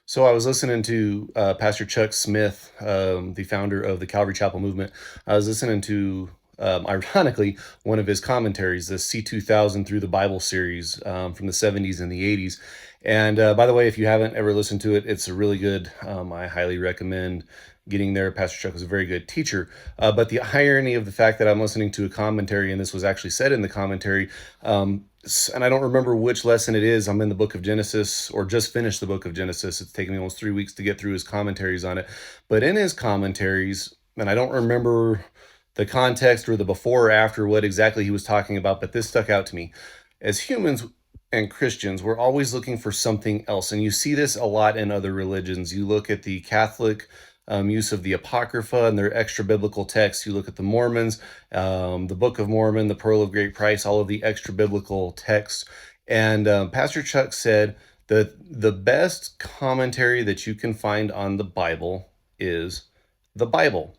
So I was listening to Pastor Chuck Smith, the founder of the Calvary Chapel movement. I was listening to, ironically, one of his commentaries, the C2000 through the Bible series from the 70s and the 80s. And by the way, if you haven't ever listened to it, it's a really good. I highly recommend getting there. Pastor Chuck was a very good teacher. But the irony of the fact that I'm listening to a commentary, and this was actually said in the commentary, and I don't remember which lesson it is. I'm in the book of Genesis, or just finished the book of Genesis. It's taken me almost 3 weeks to get through his commentaries on it. But in his commentaries, and I don't remember the context or the before or after what exactly he was talking about, but this stuck out to me. As humans and Christians, we're always looking for something else. And you see this a lot in other religions. You look at the Catholic use of the Apocrypha and their extra biblical texts. You look at the Mormons, the Book of Mormon, the Pearl of Great Price, all of the extra biblical texts. And Pastor Chuck said that the best commentary that you can find on the Bible is the Bible.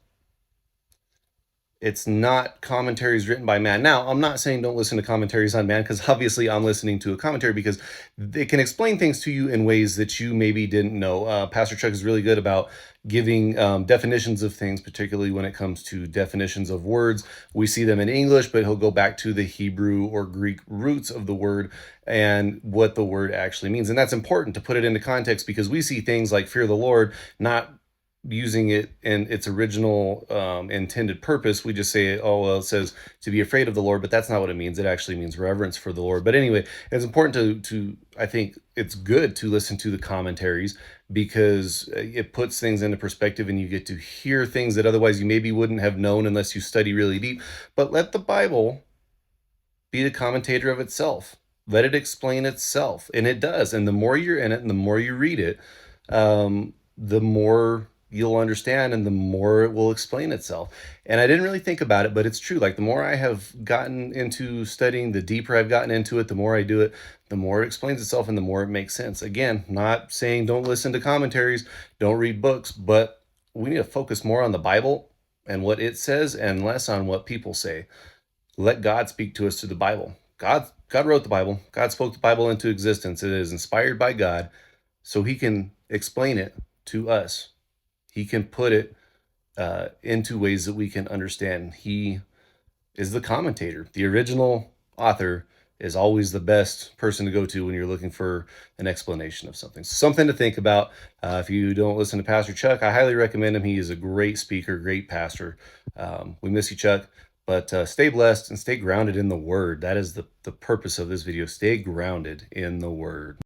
It's not commentaries written by man. Now, I'm not saying don't listen to commentaries on man, because obviously I'm listening to a commentary because they can explain things to you in ways that you maybe didn't know. Pastor Chuck is really good about giving definitions of things, particularly when it comes to definitions of words. We see them in English, but he'll go back to the Hebrew or Greek roots of the word and what the word actually means. And that's important to put it into context, because we see things like fear the Lord not using it in its original intended purpose. We just say, oh, well, it says to be afraid of the Lord, but that's not what it means. It actually means reverence for the Lord. But anyway, it's important to I think it's good to listen to the commentaries, because it puts things into perspective and you get to hear things that otherwise you maybe wouldn't have known unless you study really deep. But let the Bible be the commentator of itself. Let it explain itself. And it does. And the more you're in it and the more you read it, the more you'll understand and the more it will explain itself. And I didn't really think about it, but it's true. Like, the more I have gotten into studying, the deeper I've gotten into it, the more I do it, the more it explains itself and the more it makes sense. Again, not saying don't listen to commentaries, don't read books, but we need to focus more on the Bible and what it says and less on what people say. Let God speak to us through the Bible. God wrote the Bible. God spoke the Bible into existence. It is inspired by God, so he can explain it to us. He can put it into ways that we can understand. He is the commentator. The original author is always the best person to go to when you're looking for an explanation of something. Something to think about. If you don't listen to Pastor Chuck, I highly recommend him. He is a great speaker, great pastor. We miss you, Chuck. But stay blessed and stay grounded in the Word. That is the purpose of this video. Stay grounded in the Word.